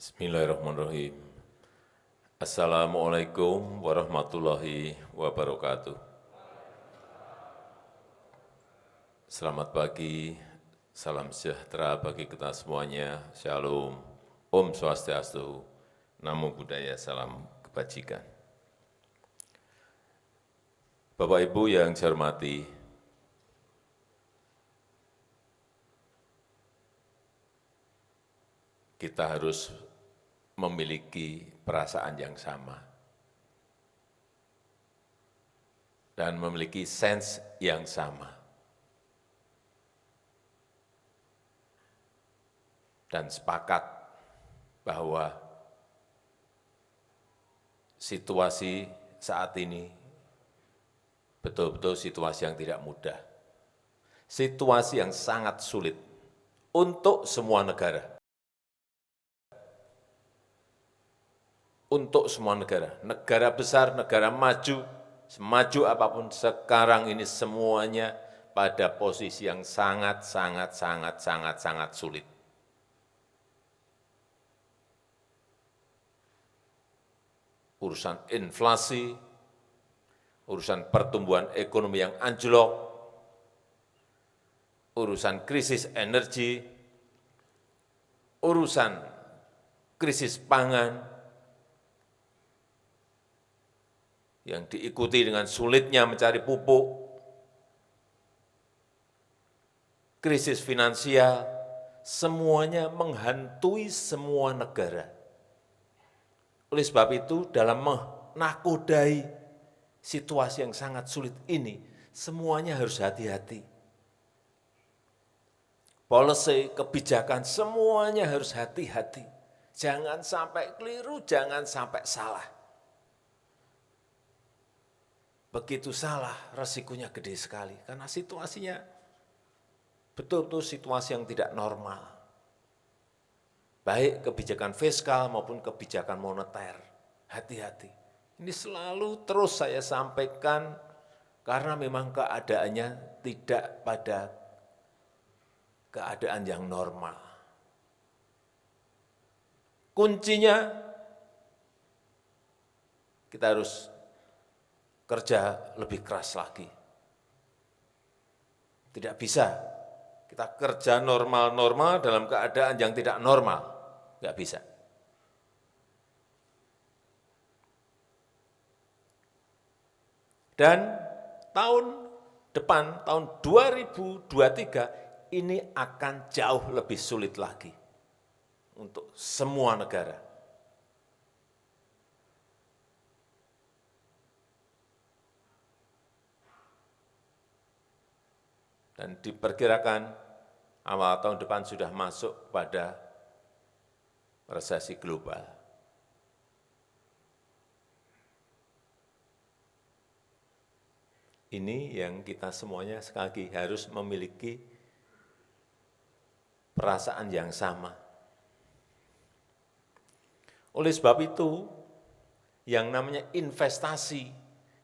Bismillahirrahmanirrahim. Assalamualaikum warahmatullahi wabarakatuh. Selamat pagi, salam sejahtera bagi kita semuanya. Shalom, Om Swastiastu, Namo Buddhaya, salam kebajikan. Bapak Ibu yang saya hormati, kita harus memiliki perasaan yang sama dan memiliki sense yang sama. Dan sepakat bahwa situasi saat ini betul-betul situasi yang tidak mudah. Situasi yang sangat sulit untuk semua negara. Untuk semua negara besar, negara maju, semaju apapun sekarang ini semuanya pada posisi yang sangat sulit. Urusan inflasi, urusan pertumbuhan ekonomi yang anjlok, urusan krisis energi, urusan krisis pangan, yang diikuti dengan sulitnya mencari pupuk, krisis finansial, semuanya menghantui semua negara. Oleh sebab itu, dalam menakodai situasi yang sangat sulit ini, semuanya harus hati-hati. Policy, kebijakan, semuanya harus hati-hati. Jangan sampai keliru, jangan sampai salah. Begitu salah, resikonya gede sekali. Karena situasinya betul-betul situasi yang tidak normal. Baik kebijakan fiskal maupun kebijakan moneter. Hati-hati. Ini selalu terus saya sampaikan karena memang keadaannya tidak pada keadaan yang normal. Kuncinya kita harus kerja lebih keras lagi. Tidak bisa kita kerja normal-normal dalam keadaan yang tidak normal. Nggak bisa. Dan tahun depan, tahun 2023, ini akan jauh lebih sulit lagi untuk semua negara. Dan diperkirakan awal tahun depan sudah masuk pada resesi global. Ini yang kita semuanya sekali lagi harus memiliki perasaan yang sama. Oleh sebab itu, yang namanya investasi,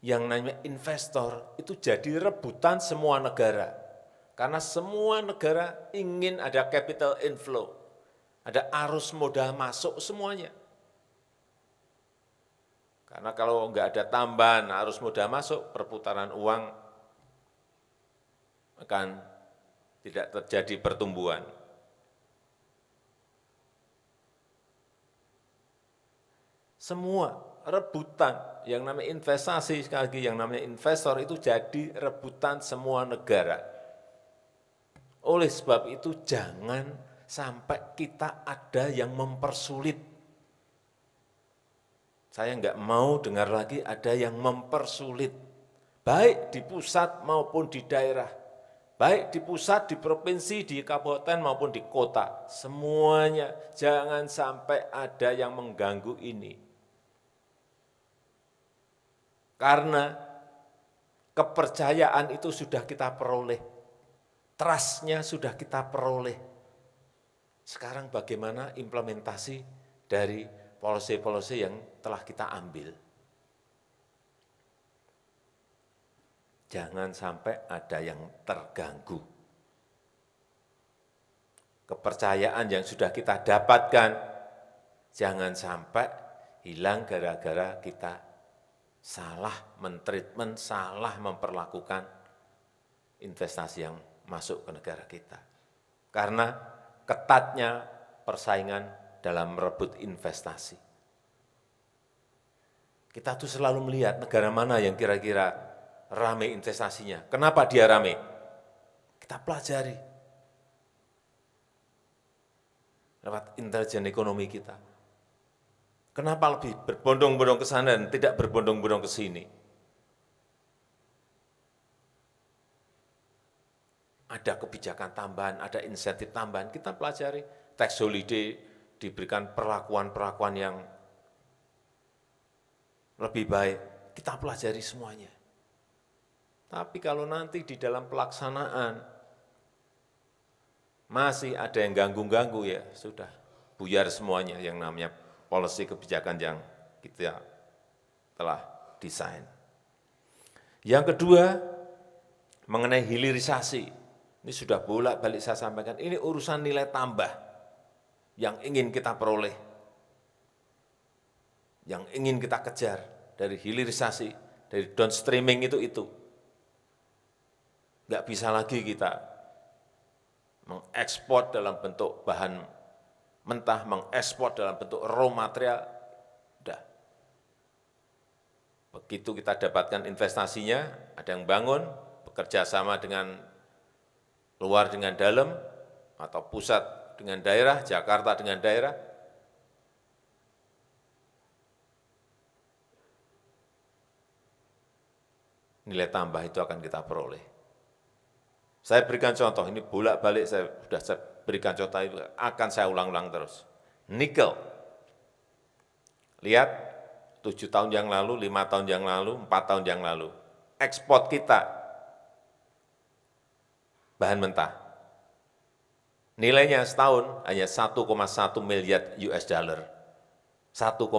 yang namanya investor, itu jadi rebutan semua negara. Karena semua negara ingin ada capital inflow, ada arus modal masuk semuanya. Karena kalau enggak ada tambahan arus modal masuk, perputaran uang akan tidak terjadi pertumbuhan. Semua rebutan, yang namanya investasi, sekali lagi yang namanya investor itu jadi rebutan semua negara. Oleh sebab itu jangan sampai kita ada yang mempersulit. Saya enggak mau dengar lagi ada yang mempersulit. Baik di pusat maupun di daerah. Baik di pusat, di provinsi, di kabupaten maupun di kota. Semuanya jangan sampai ada yang mengganggu ini. Karena kepercayaan itu sudah kita peroleh. Trust-nya sudah kita peroleh. Sekarang bagaimana implementasi dari policy-policy yang telah kita ambil. Jangan sampai ada yang terganggu. Kepercayaan yang sudah kita dapatkan, Jangan sampai hilang gara-gara kita salah mentreatment, salah memperlakukan investasi yang masuk ke negara kita. Karena ketatnya persaingan dalam merebut investasi. Kita tuh selalu melihat negara mana yang kira-kira rame investasinya. Kenapa dia rame? Kita pelajari lewat intelijen ekonomi kita. Kenapa lebih berbondong-bondong ke sana dan tidak berbondong-bondong ke sini? Ada kebijakan tambahan, ada insentif tambahan, kita pelajari. Tax holiday diberikan perlakuan-perlakuan yang lebih baik, kita pelajari semuanya. Tapi kalau nanti di dalam pelaksanaan masih ada yang ganggu-ganggu, ya sudah, buyar semuanya yang namanya policy kebijakan yang kita telah desain. Yang kedua, mengenai hilirisasi. Ini sudah bolak-balik saya sampaikan, ini urusan nilai tambah yang ingin kita peroleh, yang ingin kita kejar dari hilirisasi, dari downstreaming itu. Nggak bisa lagi kita mengekspor dalam bentuk bahan mentah, mengekspor dalam bentuk raw material, udah. Begitu kita dapatkan investasinya, ada yang bangun, bekerja sama dengan luar dengan dalam, atau pusat dengan daerah, Jakarta dengan daerah, nilai tambah itu akan kita peroleh. Saya berikan contoh, ini bolak-balik saya berikan contoh itu, akan saya ulang-ulang terus. Nikel, lihat 7 tahun yang lalu, 5 tahun yang lalu, 4 tahun yang lalu, ekspor kita bahan mentah, nilainya setahun hanya 1,1 miliar US dollar. 1,1,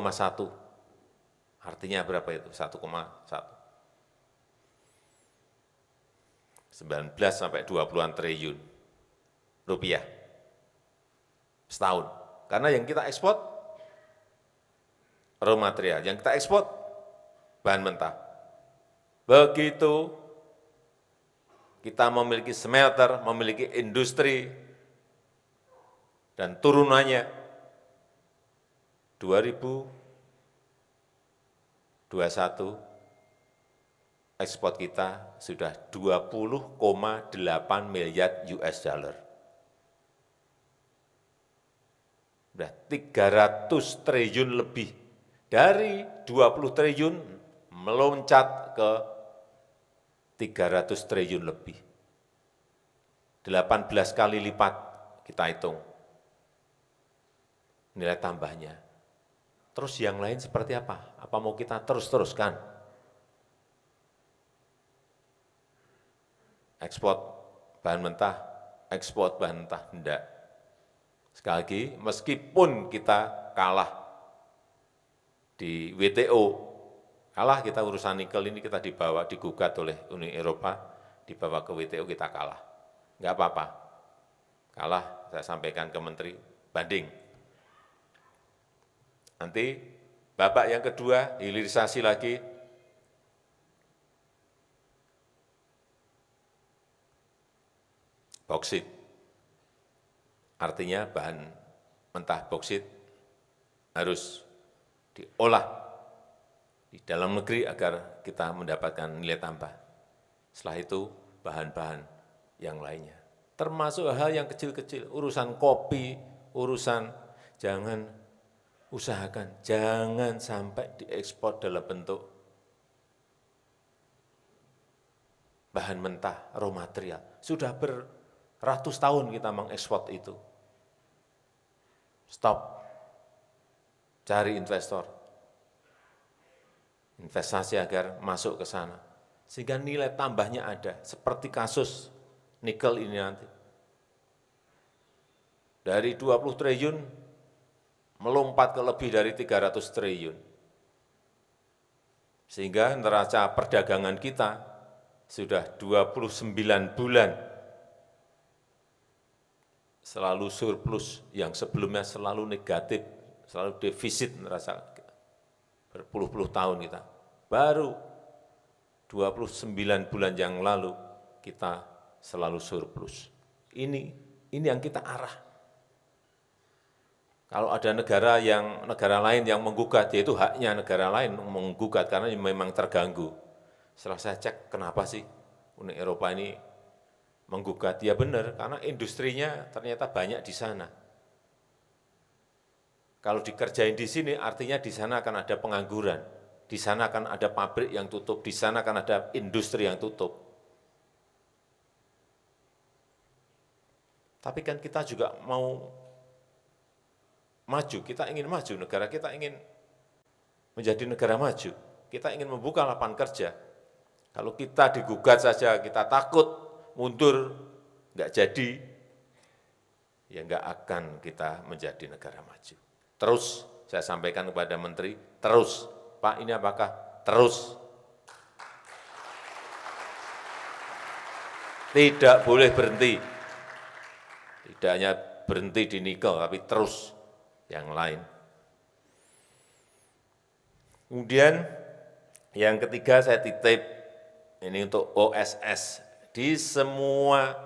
artinya berapa itu? 1,1. 19 sampai 20-an triliun rupiah setahun. Karena yang kita ekspor raw material, yang kita ekspor bahan mentah. Begitu kita memiliki smelter, memiliki industri, dan turunannya 2021 ekspor kita sudah 20,8 miliar US dollar. Sudah 300 triliun lebih. Dari 20 triliun meloncat ke 300 triliun lebih. 18 kali lipat kita hitung nilai tambahnya. Terus yang lain seperti apa? Apa mau kita terus-teruskan? Ekspor bahan mentah, enggak. Sekali lagi, meskipun kita kalah di WTO, kalah kita urusan nikel ini kita digugat oleh Uni Eropa, dibawa ke WTO kita kalah. Enggak apa-apa, kalah saya sampaikan ke Menteri, banding. Nanti babak yang kedua, hilirisasi lagi, boksit. Artinya bahan mentah boksit harus diolah di dalam negeri agar kita mendapatkan nilai tambah. Setelah itu bahan-bahan yang lainnya. Termasuk hal yang kecil-kecil, urusan kopi, urusan jangan sampai diekspor dalam bentuk bahan mentah, raw material. Sudah ratus tahun kita mengekspor itu. Stop. Cari investor. Investasi agar masuk ke sana. Sehingga nilai tambahnya ada. Seperti kasus nikel ini nanti. Dari 20 triliun melompat ke lebih dari 300 triliun. Sehingga neraca perdagangan kita sudah 29 bulan selalu surplus, yang sebelumnya selalu negatif selalu defisit neraca berpuluh-puluh tahun kita. Baru 29 bulan yang lalu kita selalu surplus. Ini yang kita arah. Kalau ada negara lain yang menggugat, yaitu haknya negara lain menggugat karena memang terganggu. Setelah saya cek, kenapa sih Uni Eropa ini menggugat? Ya benar, karena industrinya ternyata banyak di sana. Kalau dikerjain di sini, artinya di sana akan ada pengangguran, di sana akan ada pabrik yang tutup, di sana akan ada industri yang tutup. Tapi kan kita juga mau maju, kita ingin maju, negara kita ingin menjadi negara maju. Kita ingin membuka lapangan kerja. Kalau kita digugat saja, kita takut, mundur, nggak jadi, ya nggak akan kita menjadi negara maju. Terus saya sampaikan kepada Menteri, terus, Pak ini apakah terus? Tidak boleh berhenti. Tidak hanya berhenti di nikel, tapi terus yang lain. Kemudian yang ketiga saya titip, ini untuk OSS, di semua,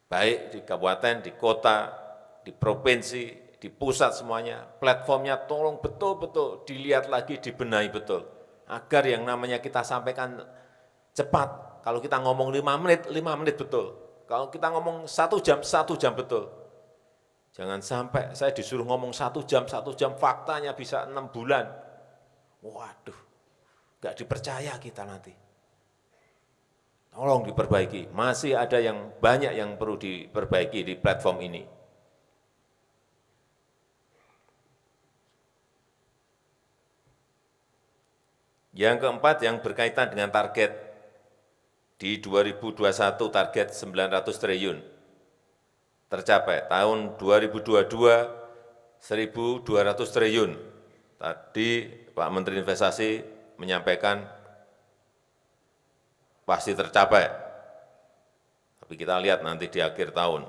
baik di kabupaten, di kota, di provinsi, di pusat semuanya, platformnya tolong betul-betul dilihat lagi, dibenahi betul. Agar yang namanya kita sampaikan cepat. Kalau kita ngomong 5 menit betul. Kalau kita ngomong 1 jam betul. Jangan sampai saya disuruh ngomong 1 jam, faktanya bisa 6 bulan. Waduh, nggak dipercaya kita nanti. Tolong diperbaiki, masih ada yang banyak yang perlu diperbaiki di platform ini. Yang keempat yang berkaitan dengan target. Di 2021 target 900 triliun tercapai, tahun 2022 1.200 triliun. Tadi Pak Menteri Investasi menyampaikan pasti tercapai, tapi kita lihat nanti di akhir tahun.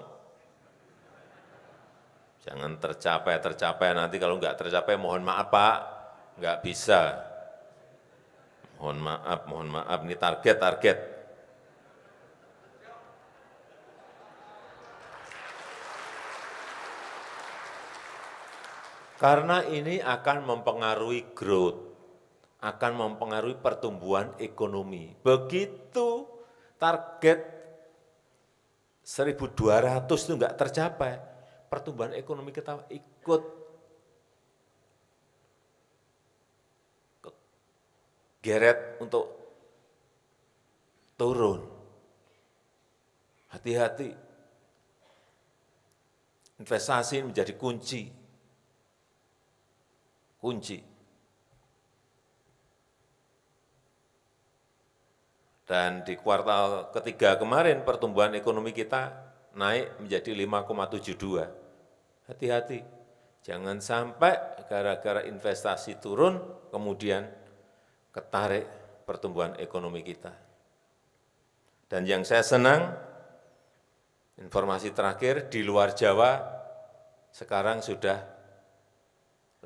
Jangan tercapai nanti kalau enggak tercapai mohon maaf Pak, enggak bisa. Mohon maaf, ini target. Karena ini akan mempengaruhi growth, akan mempengaruhi pertumbuhan ekonomi. Begitu target 1.200 itu enggak tercapai, pertumbuhan ekonomi kita ikut geret untuk turun. Hati-hati, investasi menjadi kunci. Dan di kuartal ketiga kemarin pertumbuhan ekonomi kita naik menjadi 5,72. Hati-hati, jangan sampai gara-gara investasi turun, kemudian ketarik pertumbuhan ekonomi kita. Dan yang saya senang, informasi terakhir di luar Jawa sekarang sudah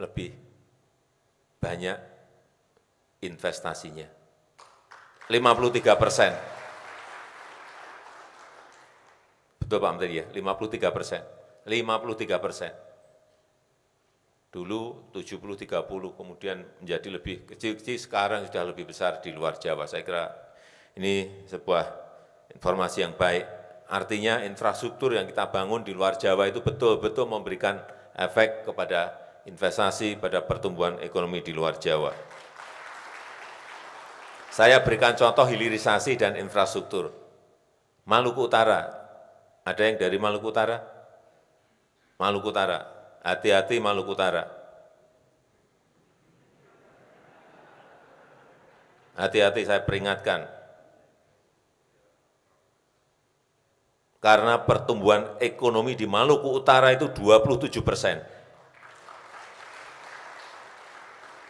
lebih banyak investasinya, 53%. Betul Pak Menteri ya, 53%. 53%. Dulu 70-30, kemudian menjadi lebih kecil-kecil, sekarang sudah lebih besar di luar Jawa. Saya kira ini sebuah informasi yang baik. Artinya infrastruktur yang kita bangun di luar Jawa itu betul-betul memberikan efek kepada investasi pada pertumbuhan ekonomi di luar Jawa. Saya berikan contoh hilirisasi dan infrastruktur. Maluku Utara, ada yang dari Maluku Utara? Maluku Utara, hati-hati Maluku Utara. Hati-hati saya peringatkan. Karena pertumbuhan ekonomi di Maluku Utara itu 27%.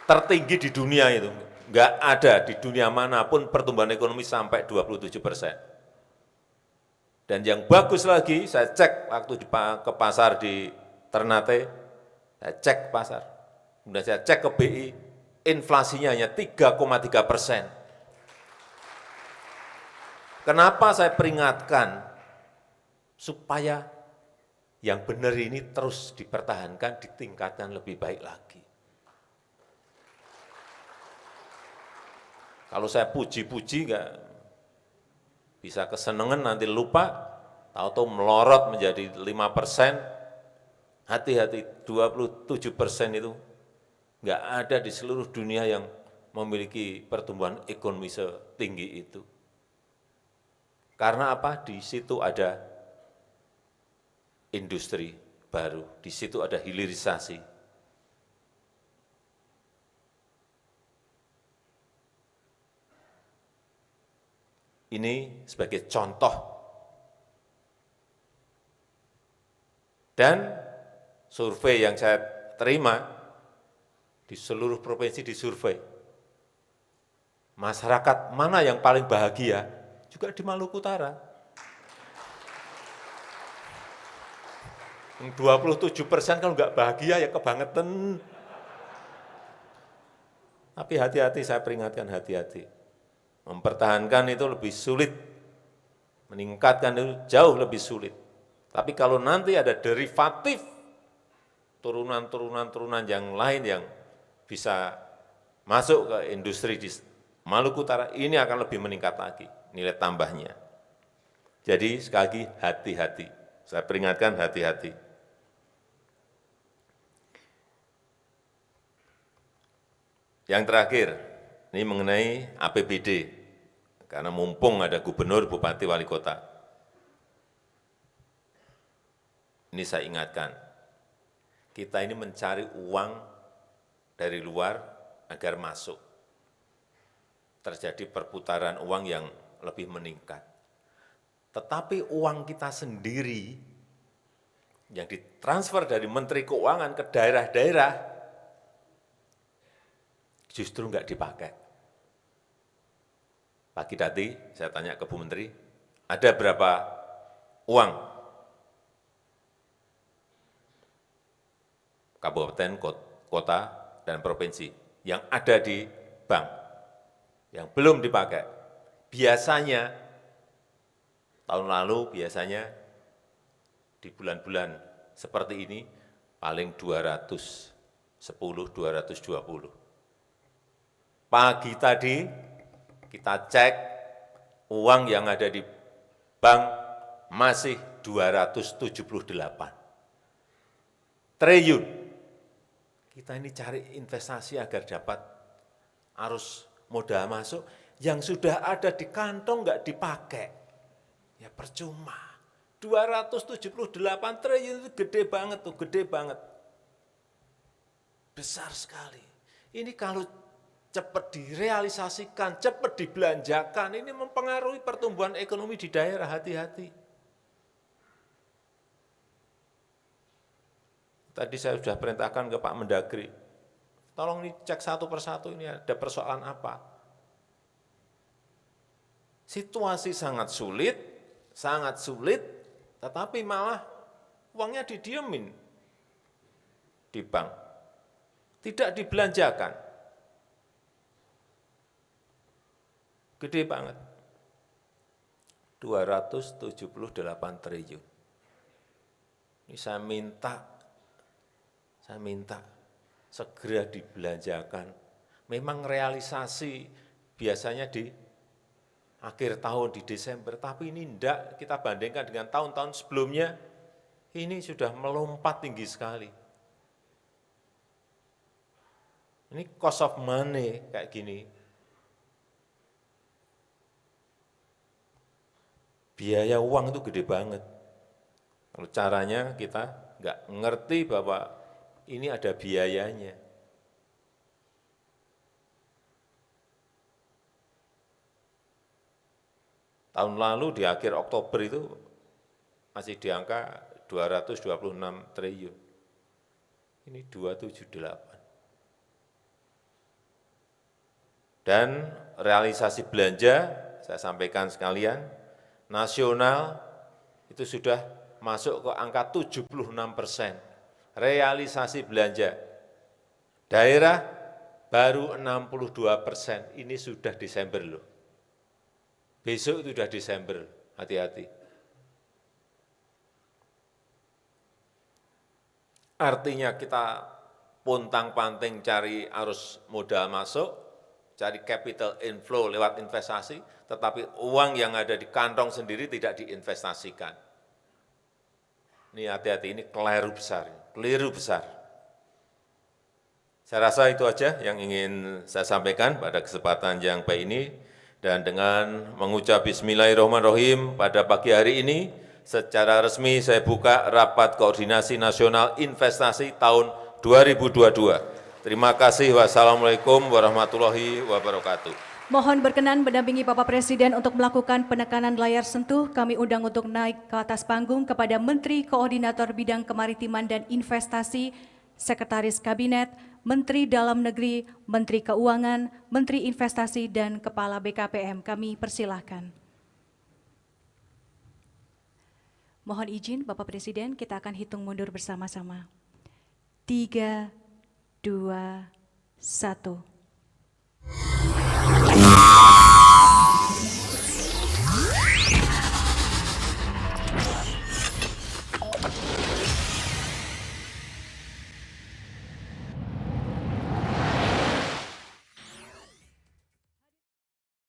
Tertinggi di dunia itu, enggak ada di dunia manapun pertumbuhan ekonomi sampai 27%. Dan yang bagus lagi, saya cek waktu ke pasar di Ternate, saya cek pasar, kemudian saya cek ke BI, inflasinya hanya 3,3%. Kenapa saya peringatkan? Supaya yang benar ini terus dipertahankan, ditingkatkan lebih baik lagi. Kalau saya puji-puji nggak bisa kesenangan, nanti lupa, tahu-tahu melorot menjadi 5%, hati-hati 27% itu nggak ada di seluruh dunia yang memiliki pertumbuhan ekonomi setinggi itu. Karena apa? Di situ ada industri baru, di situ ada hilirisasi. Ini sebagai contoh. Dan survei yang saya terima, di seluruh provinsi disurvei. Masyarakat mana yang paling bahagia? Juga di Maluku Utara. 27% kalau nggak bahagia ya kebangetan. Tapi hati-hati, saya peringatkan hati-hati. Mempertahankan itu lebih sulit, meningkatkan itu jauh lebih sulit. Tapi kalau nanti ada derivatif, turunan yang lain yang bisa masuk ke industri di Maluku Utara, ini akan lebih meningkat lagi nilai tambahnya. Jadi sekali lagi hati-hati, saya peringatkan hati-hati. Yang terakhir, ini mengenai APBD, karena mumpung ada gubernur, bupati, wali kota. Ini saya ingatkan, kita ini mencari uang dari luar agar masuk. Terjadi perputaran uang yang lebih meningkat. Tetapi uang kita sendiri yang ditransfer dari Menteri Keuangan ke daerah-daerah justru enggak dipakai. Pagi tadi saya tanya ke Bu Menteri, ada berapa uang kabupaten, kota, dan provinsi yang ada di bank, yang belum dipakai. Biasanya, tahun lalu biasanya di bulan-bulan seperti ini paling 210, 220. Pagi tadi kita cek uang yang ada di bank masih 278 triliun. Kita ini cari investasi agar dapat arus modal masuk, yang sudah ada di kantong nggak dipakai, ya percuma. 278 triliun itu gede banget tuh, gede banget. Besar sekali. Ini kalau cepat direalisasikan, cepat dibelanjakan, ini mempengaruhi pertumbuhan ekonomi di daerah, hati-hati. Tadi saya sudah perintahkan ke Pak Mendagri, tolong dicek satu persatu ini ada persoalan apa. Situasi sangat sulit, tetapi malah uangnya didiemin di bank, tidak dibelanjakan. Gede banget, 278 triliun. Ini saya minta segera dibelanjakan. Memang realisasi biasanya di akhir tahun, di Desember, tapi ini enggak, kita bandingkan dengan tahun-tahun sebelumnya, ini sudah melompat tinggi sekali. Ini cost of money kayak gini. Biaya uang itu gede banget. Kalau caranya kita nggak ngerti bahwa ini ada biayanya. Tahun lalu di akhir Oktober itu masih di angka 226 triliun. Ini 278. Dan realisasi belanja, saya sampaikan sekalian, nasional itu sudah masuk ke angka 76%. Realisasi belanja daerah baru 62%, ini sudah Desember loh. Besok itu sudah Desember, hati-hati. Artinya kita pontang-panting cari arus modal masuk, cari capital inflow lewat investasi, tetapi uang yang ada di kantong sendiri tidak diinvestasikan. Ini hati-hati, ini keliru besar. Saya rasa itu aja yang ingin saya sampaikan pada kesempatan yang baik ini. Dan dengan mengucap Bismillahirrahmanirrahim pada pagi hari ini, secara resmi saya buka Rapat Koordinasi Nasional Investasi tahun 2022. Terima kasih. Wassalamualaikum warahmatullahi wabarakatuh. Mohon berkenan mendampingi Bapak Presiden untuk melakukan penekanan layar sentuh. Kami undang untuk naik ke atas panggung kepada Menteri Koordinator Bidang Kemaritiman dan Investasi, Sekretaris Kabinet, Menteri Dalam Negeri, Menteri Keuangan, Menteri Investasi, dan Kepala BKPM. Kami persilahkan. Mohon izin Bapak Presiden, kita akan hitung mundur bersama-sama. 3, 2, 1.